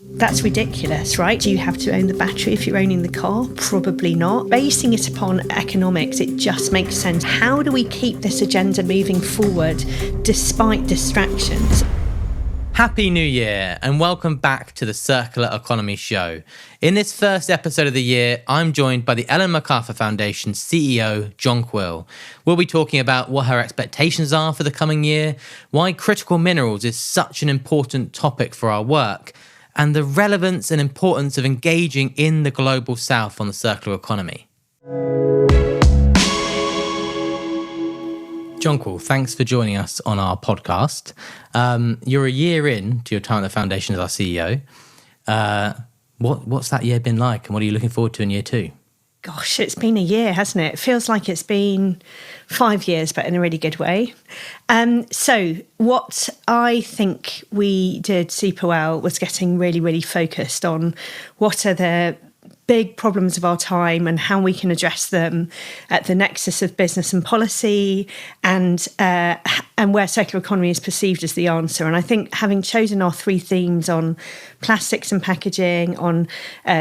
That's ridiculous, right? Do you have to own the battery if you're owning the car? Probably not. Basing it upon economics, it just makes sense. How do we keep this agenda moving forward despite distractions? Happy New Year and welcome back to the Circular Economy Show. In this first episode of the year, I'm joined by the Ellen MacArthur Foundation CEO, Jonquil. We'll be talking about what her expectations are for the coming year, why critical minerals is such an important topic for our work, and the relevance and importance of engaging in the global south on the circular economy. Jonquil, thanks for joining us on our podcast. You're a year in to your time at the Foundation as our CEO. What's that year been like and what are you looking forward to in year two? Gosh, it's been a year, hasn't it? It feels like it's been 5 years, but in a really good way. So what I think we did super well was getting really, really focused on what are the big problems of our time and how we can address them at the nexus of business and policy and where circular economy is perceived as the answer. And I think having chosen our three themes on plastics and packaging, on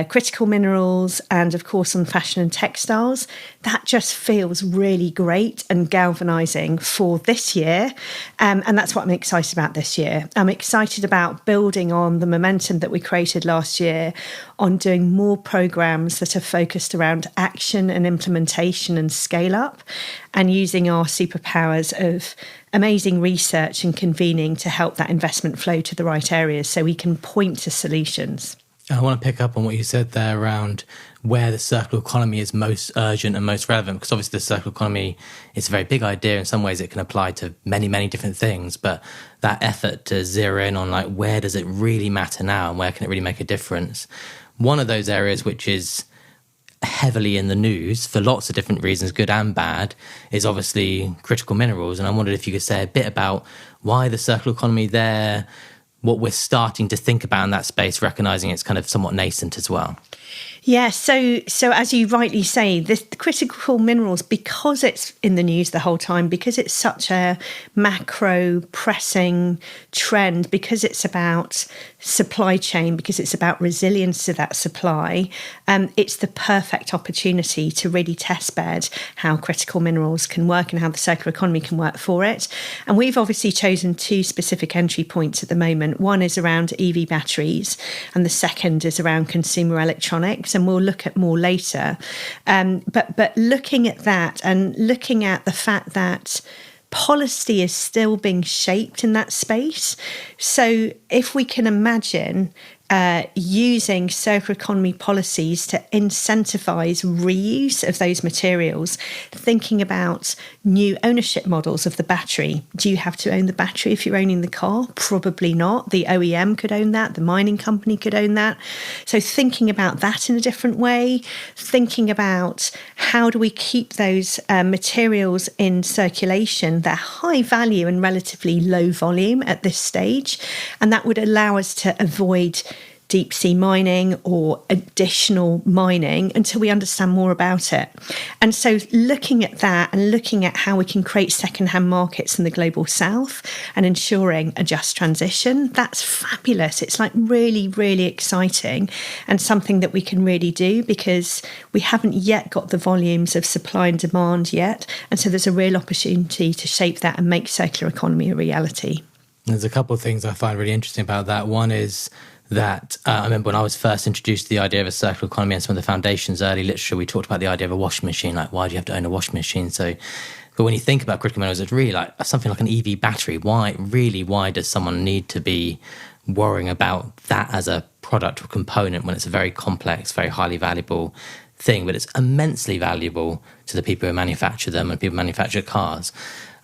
critical minerals, and of course on fashion and textiles, that just feels really great and galvanising for this year. And that's what I'm excited about this year. I'm excited about building on the momentum that we created last year on doing more programs that are focused around action and implementation and scale up, and using our superpowers of amazing research and convening to help that investment flow to the right areas so we can point to solutions. I want to pick up on what you said there around where the circular economy is most urgent and most relevant, because obviously the circular economy is a very big idea. In some ways it can apply to many, many different things, but that effort to zero in on like where does it really matter now and where can it really make a difference? One of those areas which is heavily in the news for lots of different reasons, good and bad, is obviously critical minerals. And I wondered if you could say a bit about why the circular economy there, what we're starting to think about in that space, recognising it's kind of somewhat nascent as well. Yeah, so as you rightly say, the critical minerals, because it's in the news the whole time, because it's such a macro pressing trend, because it's about supply chain, because it's about resilience to that supply, it's the perfect opportunity to really test bed how critical minerals can work and how the circular economy can work for it. And we've obviously chosen two specific entry points at the moment. One is around EV batteries and the second is around consumer electronics, and we'll look at more later. But looking at that and looking at the fact that policy is still being shaped in that space. So if we can imagine using circular economy policies to incentivise reuse of those materials, thinking about new ownership models of the battery. Do you have to own the battery if you're owning the car? Probably not. The OEM could own that. The mining company could own that. So thinking about that in a different way, thinking about how do we keep those materials in circulation. They're high value and relatively low volume at this stage, and that would allow us to avoid deep sea mining or additional mining until we understand more about it. And so looking at that and looking at how we can create secondhand markets in the global south and ensuring a just transition, that's fabulous. It's like really, really exciting and something that we can really do because we haven't yet got the volumes of supply and demand yet. And so there's a real opportunity to shape that and make circular economy a reality. There's a couple of things I find really interesting about that. One is that I remember when I was first introduced to the idea of a circular economy and some of the foundation's early literature, we talked about the idea of a washing machine, like why do you have to own a washing machine? So, but when you think about critical minerals, it's really like something like an EV battery. Why does someone need to be worrying about that as a product or component when it's a very complex, very highly valuable thing, but it's immensely valuable to the people who manufacture them and people who manufacture cars.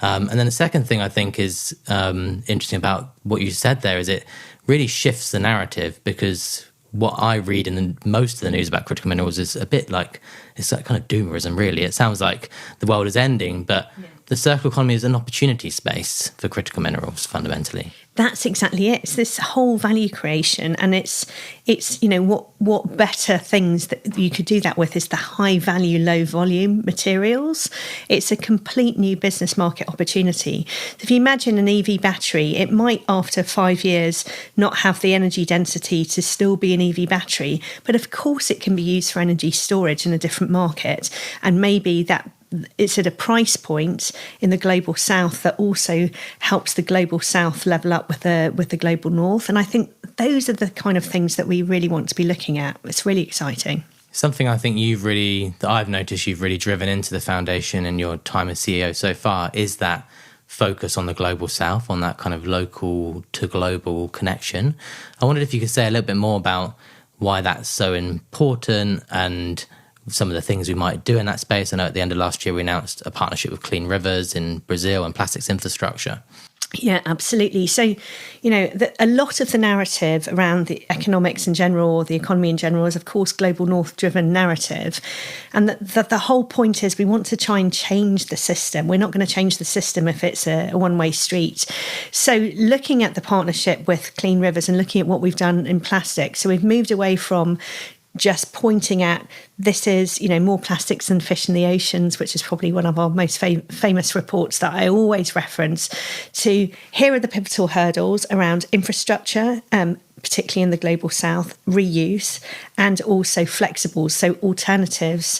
And then the second thing I think is interesting about what you said there is it really shifts the narrative, because what I read in most of the news about critical minerals is a bit like, it's like kind of doomerism, really. It sounds like the world is ending, but the circular economy is an opportunity space for critical minerals, fundamentally. That's exactly it. It's this whole value creation, and it's what better things that you could do that with is the high value, low volume materials. It's a complete new business market opportunity. So if you imagine an EV battery, it might after 5 years not have the energy density to still be an EV battery, but of course it can be used for energy storage in a different market, and maybe that it's at a price point in the global south that also helps the global south level up with the global north. And I think those are the kind of things that we really want to be looking at. It's really exciting. Something I think that I've noticed you've really driven into the foundation in your time as CEO so far is that focus on the global south, on that kind of local to global connection. I wondered if you could say a little bit more about why that's so important and some of the things we might do in that space. I know at the end of last year, we announced a partnership with Clean Rivers in Brazil and plastics infrastructure. Yeah, absolutely. So, a lot of the narrative around the economics in general, or the economy in general, is, of course, global north-driven narrative. And the whole point is we want to try and change the system. We're not going to change the system if it's a one-way street. So looking at the partnership with Clean Rivers and looking at what we've done in plastics, so we've moved away from just pointing at this is, more plastics than fish in the oceans, which is probably one of our most famous reports that I always reference, to here are the pivotal hurdles around infrastructure, particularly in the global south, reuse, and also flexibles, so alternatives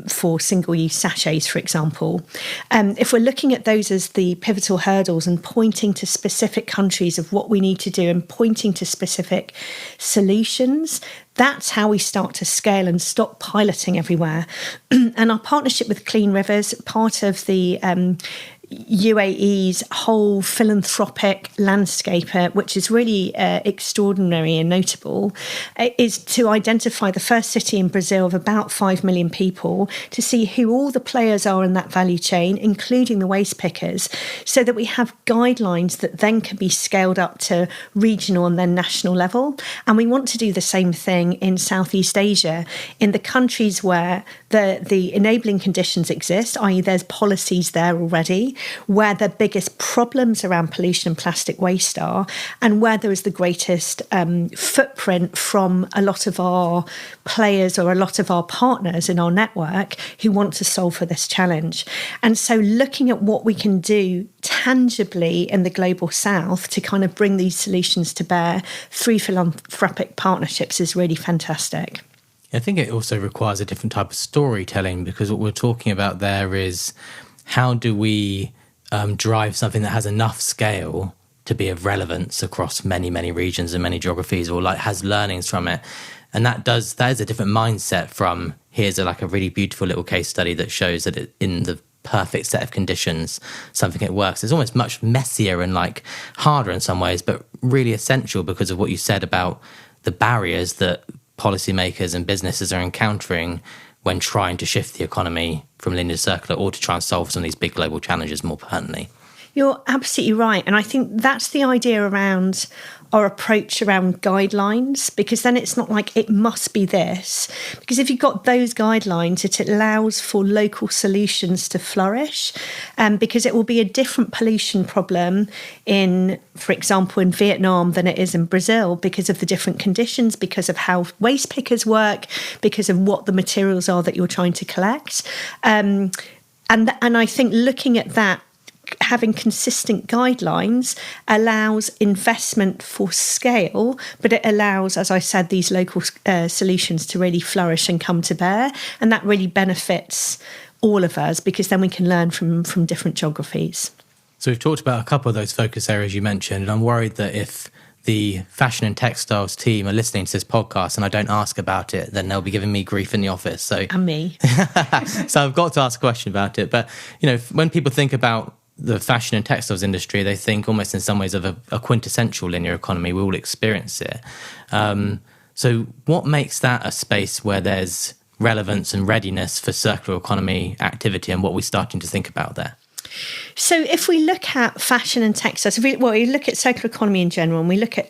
for single-use sachets, for example. If we're looking at those as the pivotal hurdles and pointing to specific countries of what we need to do and pointing to specific solutions, that's how we start to scale and stop piloting everywhere. And our partnership with Clean Rivers, part of the UAE's whole philanthropic landscape, which is really extraordinary and notable, is to identify the first city in Brazil of about 5 million people, to see who all the players are in that value chain, including the waste pickers, so that we have guidelines that then can be scaled up to regional and then national level. And we want to do the same thing in Southeast Asia, in the countries where the enabling conditions exist, i.e. there's policies there already, where the biggest problems around pollution and plastic waste are, and where there is the greatest footprint from a lot of our players or a lot of our partners in our network who want to solve for this challenge. And so looking at what we can do tangibly in the global south to kind of bring these solutions to bear through philanthropic partnerships is really fantastic. I think it also requires a different type of storytelling, because what we're talking about there is how do we drive something that has enough scale to be of relevance across many, many regions and many geographies, or like has learnings from it. And that is a different mindset from here's a really beautiful little case study that shows that in the perfect set of conditions, it works. It's almost much messier and harder in some ways, but really essential because of what you said about the barriers that policymakers and businesses are encountering when trying to shift the economy from linear to circular, or to try and solve some of these big global challenges more pertinently. You're absolutely right. And I think that's the idea around our approach around guidelines, because then it's not like it must be this. Because if you've got those guidelines, it allows for local solutions to flourish, because it will be a different pollution problem for example, in Vietnam than it is in Brazil, because of the different conditions, because of how waste pickers work, because of what the materials are that you're trying to collect. And I think looking at that, having consistent guidelines allows investment for scale, but it allows, as I said, these local solutions to really flourish and come to bear. And that really benefits all of us, because then we can learn from different geographies. So we've talked about a couple of those focus areas you mentioned, and I'm worried that if the fashion and textiles team are listening to this podcast and I don't ask about it, then they'll be giving me grief in the office. So and me. So I've got to ask a question about it. But, when people think about the fashion and textiles industry, they think almost in some ways of a quintessential linear economy. We all experience it. So what makes that a space where there's relevance and readiness for circular economy activity, and what we're starting to think about there? So if we look at fashion and textiles, we look at circular economy in general, and we look at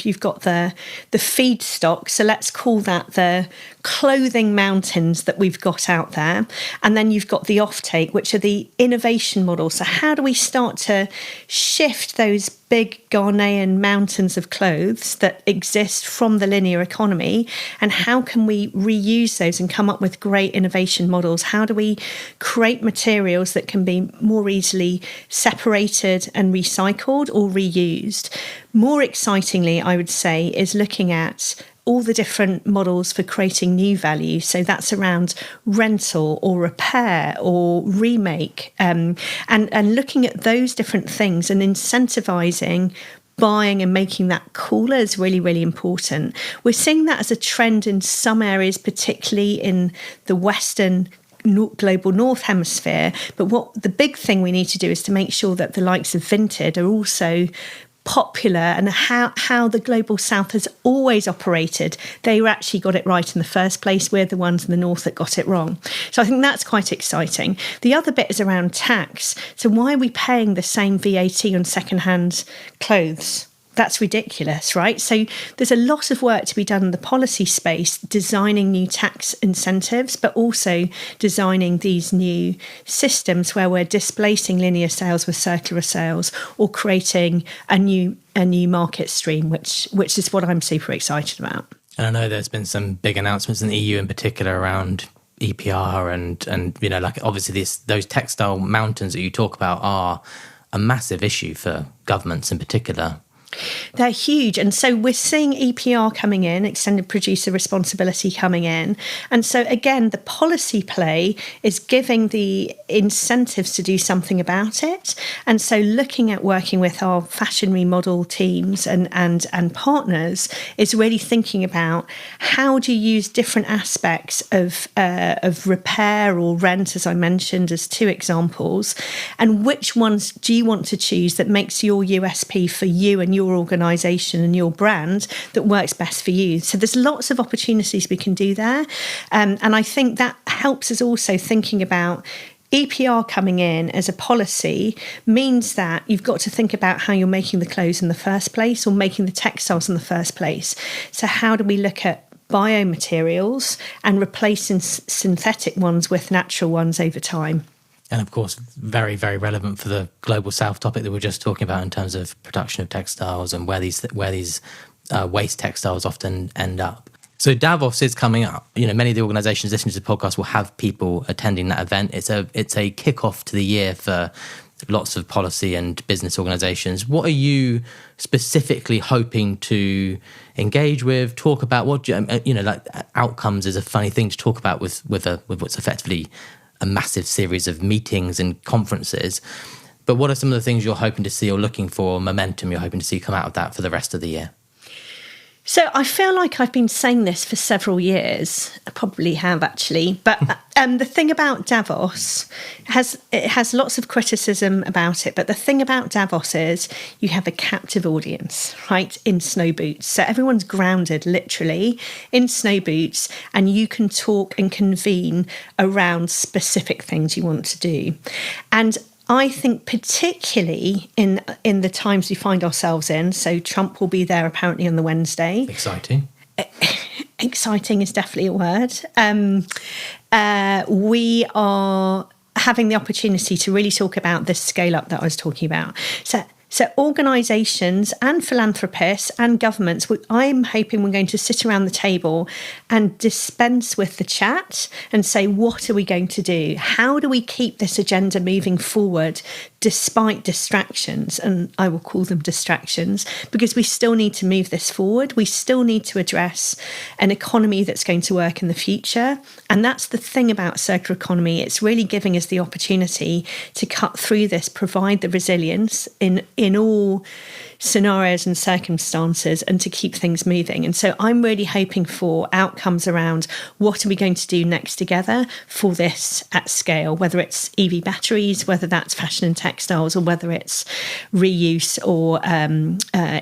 you've got the feedstock. So let's call that the clothing mountains that we've got out there. And then you've got the offtake, which are the innovation models. So how do we start to shift those big Ghanaian mountains of clothes that exist from the linear economy, and how can we reuse those and come up with great innovation models? How do we create materials that can be more easily separated and recycled or reused? More excitingly, I would say, is looking at all the different models for creating new value. So that's around rental or repair or remake, and looking at those different things and incentivizing buying and making that cooler is really, really important. We're seeing that as a trend in some areas, particularly in the Western global North Hemisphere. But what the big thing we need to do is to make sure that the likes of Vinted are also popular, and how the global South has always operated. They actually got it right in the first place. We're the ones in the North that got it wrong. So I think that's quite exciting. The other bit is around tax. So why are we paying the same VAT on second-hand clothes? That's ridiculous, right? So there's a lot of work to be done in the policy space, designing new tax incentives, but also designing these new systems where we're displacing linear sales with circular sales, or creating a new market stream, which is what I'm super excited about. And I know there's been some big announcements in the EU in particular around EPR and obviously those textile mountains that you talk about are a massive issue for governments in particular. They're huge. And so we're seeing EPR coming in, extended producer responsibility coming in. And so, again, the policy play is giving the incentives to do something about it. And so looking at working with our fashion remodel teams and partners is really thinking about how do you use different aspects of repair or rent, as I mentioned, as two examples, and which ones do you want to choose that makes your USP for you and your organisation and your brand that works best for you. So there's lots of opportunities we can do there. And I think that helps us also thinking about EPR coming in as a policy means that you've got to think about how you're making the clothes in the first place, or making the textiles in the first place. So how do we look at biomaterials and replacing synthetic ones with natural ones over time? And of course, very, very relevant for the global South topic that we were just talking about in terms of production of textiles and where these waste textiles often end up. So Davos is coming up. Many of the organisations listening to the podcast will have people attending that event. It's a kickoff to the year for lots of policy and business organisations. What are you specifically hoping to engage with, talk about? What outcomes is a funny thing to talk about with what's effectively a massive series of meetings and conferences. But what are some of the things you're hoping to see or looking for, momentum you're hoping to see come out of that for the rest of the year? So I feel like I've been saying this for several years. I probably have, actually. But the thing about Davos, it has lots of criticism about it. But the thing about Davos is you have a captive audience, right, in snow boots. So everyone's grounded, literally, in snow boots. And you can talk and convene around specific things you want to do. And I think particularly in the times we find ourselves in, so Trump will be there apparently on the Wednesday. Exciting. Exciting is definitely a word. We are having the opportunity to really talk about this scale up that I was talking about. So organisations and philanthropists and governments, I'm hoping we're going to sit around the table and dispense with the chat and say, what are we going to do? How do we keep this agenda moving forward despite distractions? And I will call them distractions, because we still need to move this forward. We still need to address an economy that's going to work in the future. And that's the thing about circular economy. It's really giving us the opportunity to cut through this, provide the resilience in all scenarios and circumstances, and to keep things moving. And so I'm really hoping for outcomes around what are we going to do next together for this at scale, whether it's EV batteries, whether that's fashion and textiles, or whether it's reuse or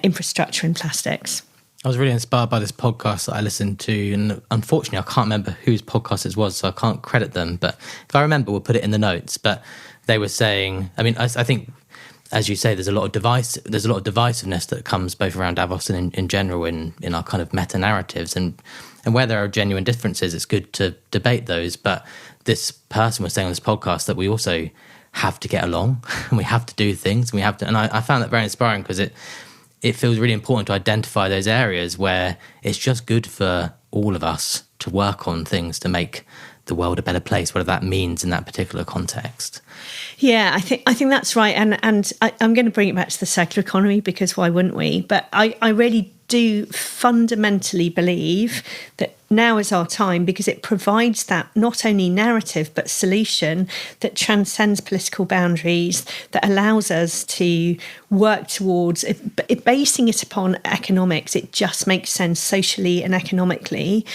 infrastructure and plastics. I was really inspired by this podcast that I listened to, and unfortunately I can't remember whose podcast it was, so I can't credit them, but if I remember we'll put it in the notes. But they were saying, I mean, I think, as you say, there's a lot of divisiveness that comes both around Davos and in general in our kind of meta narratives, and where there are genuine differences, it's good to debate those. But this person was saying on this podcast that we also have to get along and we have to do things, and we have to. And I found that very inspiring, because it feels really important to identify those areas where it's just good for all of us to work on things to make the world a better place, whatever that means in that particular context. Yeah, I think that's right. And I'm going to bring it back to the circular economy, because why wouldn't we? But I really do fundamentally believe that now is our time, because it provides that not only narrative but solution that transcends political boundaries, that allows us to work towards basing it upon economics. It just makes sense socially and economically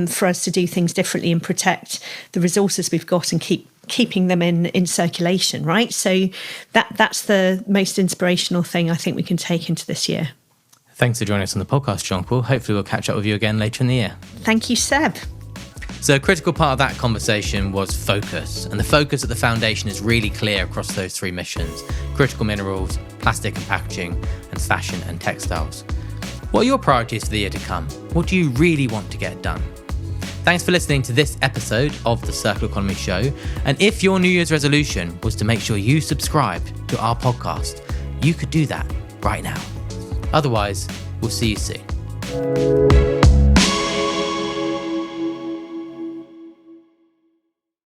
for us to do things differently and protect the resources we've got and keeping them in circulation, right? So that's the most inspirational thing I think we can take into this year. Thanks for joining us on the podcast, Jonquil. Hopefully we'll catch up with you again later in the year. Thank you, Seb. So a critical part of that conversation was focus. And the focus at the foundation is really clear across those three missions: critical minerals, plastic and packaging, and fashion and textiles. What are your priorities for the year to come? What do you really want to get done? Thanks for listening to this episode of the Circular Economy Show. And if your New Year's resolution was to make sure you subscribed to our podcast, you could do that right now. Otherwise, we'll see you soon.